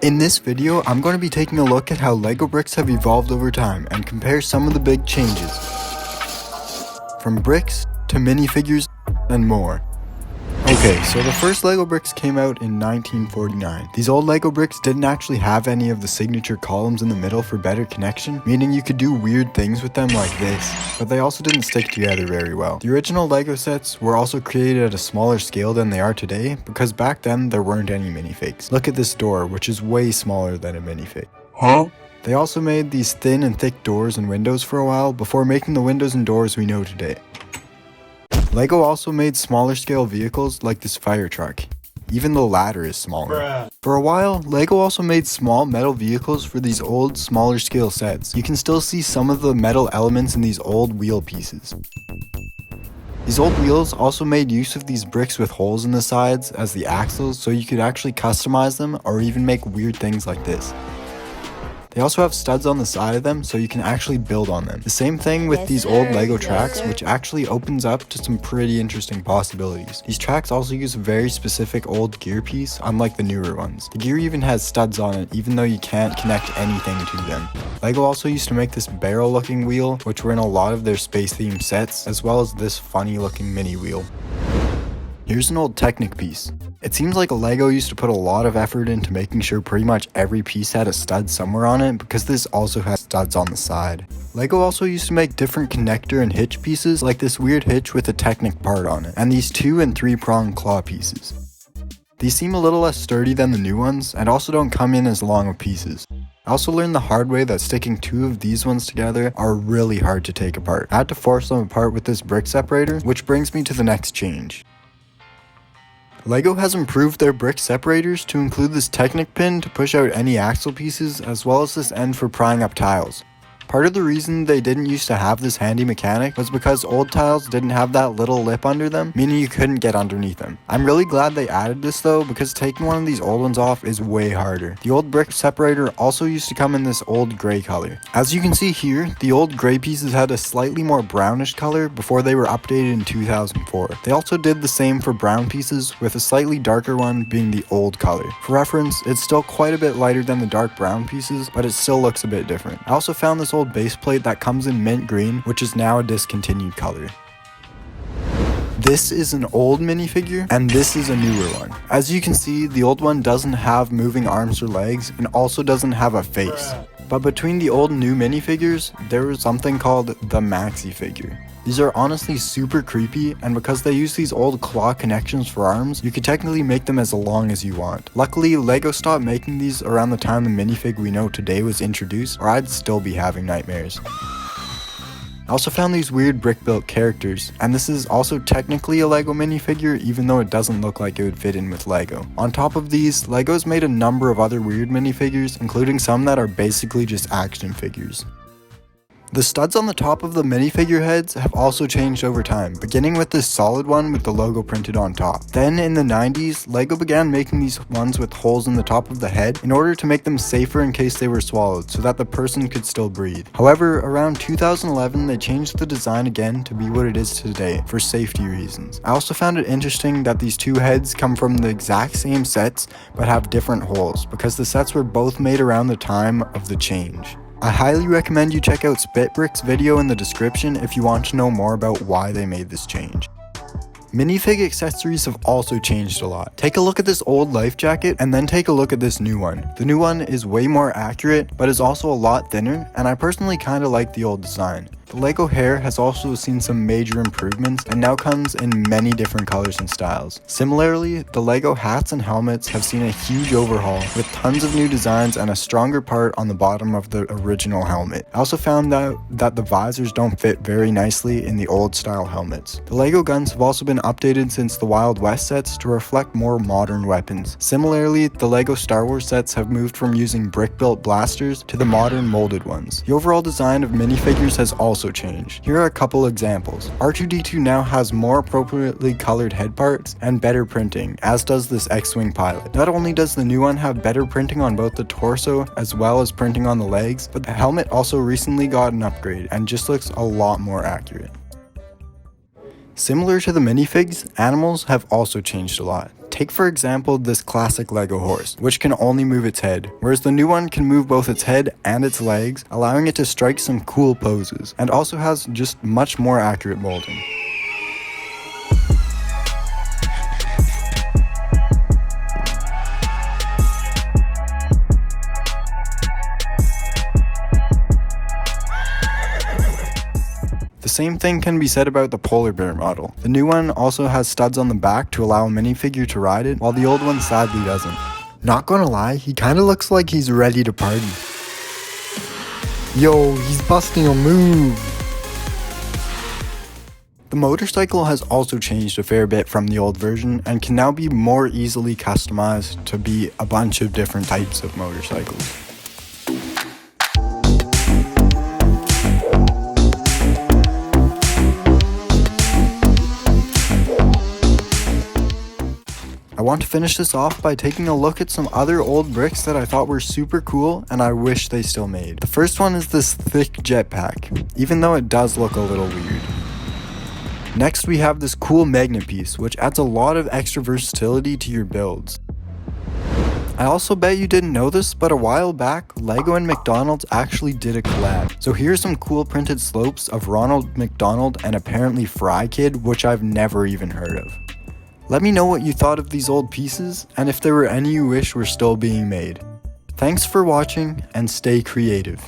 In this video, I'm going to be taking a look at how LEGO bricks have evolved over time and compare some of the big changes, from bricks to minifigures and more. Okay, so the first LEGO bricks came out in 1949. These old LEGO bricks didn't actually have any of the signature columns in the middle for better connection, meaning you could do weird things with them like this, but they also didn't stick together very well. The original LEGO sets were also created at a smaller scale than they are today, because back then there weren't any minifigs. Look at this door, which is way smaller than a minifig. Huh? They also made these thin and thick doors and windows for a while, before making the windows and doors we know today. LEGO also made smaller scale vehicles like this fire truck. Even the ladder is smaller. Bruh. For a while, LEGO also made small metal vehicles for these old, smaller scale sets. You can still see some of the metal elements in these old wheel pieces. These old wheels also made use of these bricks with holes in the sides as the axles, so you could actually customize them or even make weird things like this. They also have studs on the side of them so you can actually build on them. The same thing with these old LEGO tracks, which actually opens up to some pretty interesting possibilities. These tracks also use a very specific old gear piece, unlike the newer ones. The gear even has studs on it, even though you can't connect anything to them. LEGO also used to make this barrel looking wheel, which were in a lot of their space themed sets, as well as this funny looking mini wheel. Here's an old Technic piece. It seems like LEGO used to put a lot of effort into making sure pretty much every piece had a stud somewhere on it, because this also has studs on the side. LEGO also used to make different connector and hitch pieces, like this weird hitch with a Technic part on it, and these 2 and 3 prong claw pieces. These seem a little less sturdy than the new ones, and also don't come in as long of pieces. I also learned the hard way that sticking 2 of these ones together are really hard to take apart. I had to force them apart with this brick separator, which brings me to the next change. LEGO has improved their brick separators to include this Technic pin to push out any axle pieces, as well as this end for prying up tiles. Part of the reason they didn't used to have this handy mechanic was because old tiles didn't have that little lip under them, meaning you couldn't get underneath them. I'm really glad they added this though, because taking one of these old ones off is way harder. The old brick separator also used to come in this old gray color. As you can see here, the old gray pieces had a slightly more brownish color before they were updated in 2004. They also did the same for brown pieces, with a slightly darker one being the old color. For reference, it's still quite a bit lighter than the dark brown pieces, but it still looks a bit different. I also found this old base plate that comes in mint green, which is now a discontinued color. This is an old minifigure, and this is a newer one. As you can see, the old one doesn't have moving arms or legs, and also doesn't have a face. But between the old and new minifigures, there is something called the maxi figure. These are honestly super creepy, and because they use these old claw connections for arms, you could technically make them as long as you want. Luckily, LEGO stopped making these around the time the minifig we know today was introduced, or I'd still be having nightmares. I also found these weird brick-built characters, and this is also technically a LEGO minifigure, even though it doesn't look like it would fit in with LEGO. On top of these, LEGO's made a number of other weird minifigures, including some that are basically just action figures. The studs on the top of the minifigure heads have also changed over time, beginning with this solid one with the logo printed on top. Then in the 90s, LEGO began making these ones with holes in the top of the head in order to make them safer in case they were swallowed, so that the person could still breathe. However, around 2011 they changed the design again to be what it is today, for safety reasons. I also found it interesting that these two heads come from the exact same sets, but have different holes, because the sets were both made around the time of the change. I highly recommend you check out Spitbrick's video in the description if you want to know more about why they made this change. Minifig accessories have also changed a lot. Take a look at this old life jacket and then take a look at this new one. The new one is way more accurate, but is also a lot thinner, and I personally kinda like the old design. The LEGO hair has also seen some major improvements and now comes in many different colors and styles. Similarly, the LEGO hats and helmets have seen a huge overhaul with tons of new designs and a stronger part on the bottom of the original helmet. I also found out that the visors don't fit very nicely in the old style helmets. The LEGO guns have also been updated since the Wild West sets to reflect more modern weapons. Similarly, the LEGO Star Wars sets have moved from using brick-built blasters to the modern molded ones. The overall design of minifigures has also changed. Here are a couple examples. R2-D2 now has more appropriately colored head parts and better printing, as does this X-Wing pilot. Not only does the new one have better printing on both the torso as well as printing on the legs, but the helmet also recently got an upgrade and just looks a lot more accurate. Similar to the minifigs, animals have also changed a lot. Take for example this classic Lego horse, which can only move its head, whereas the new one can move both its head and its legs, allowing it to strike some cool poses, and also has just much more accurate molding. The same thing can be said about the polar bear model. The new one also has studs on the back to allow a minifigure to ride it, while the old one sadly doesn't. Not gonna lie, he kinda looks like he's ready to party. Yo, he's busting a move! The motorcycle has also changed a fair bit from the old version and can now be more easily customized to be a bunch of different types of motorcycles. I want to finish this off by taking a look at some other old bricks that I thought were super cool and I wish they still made. The first one is this thick jetpack, even though it does look a little weird. Next we have this cool magnet piece, which adds a lot of extra versatility to your builds. I also bet you didn't know this, but a while back, LEGO and McDonald's actually did a collab. So here's some cool printed slopes of Ronald McDonald and apparently Fry Kid, which I've never even heard of. Let me know what you thought of these old pieces, and if there were any you wish were still being made. Thanks for watching, and stay creative.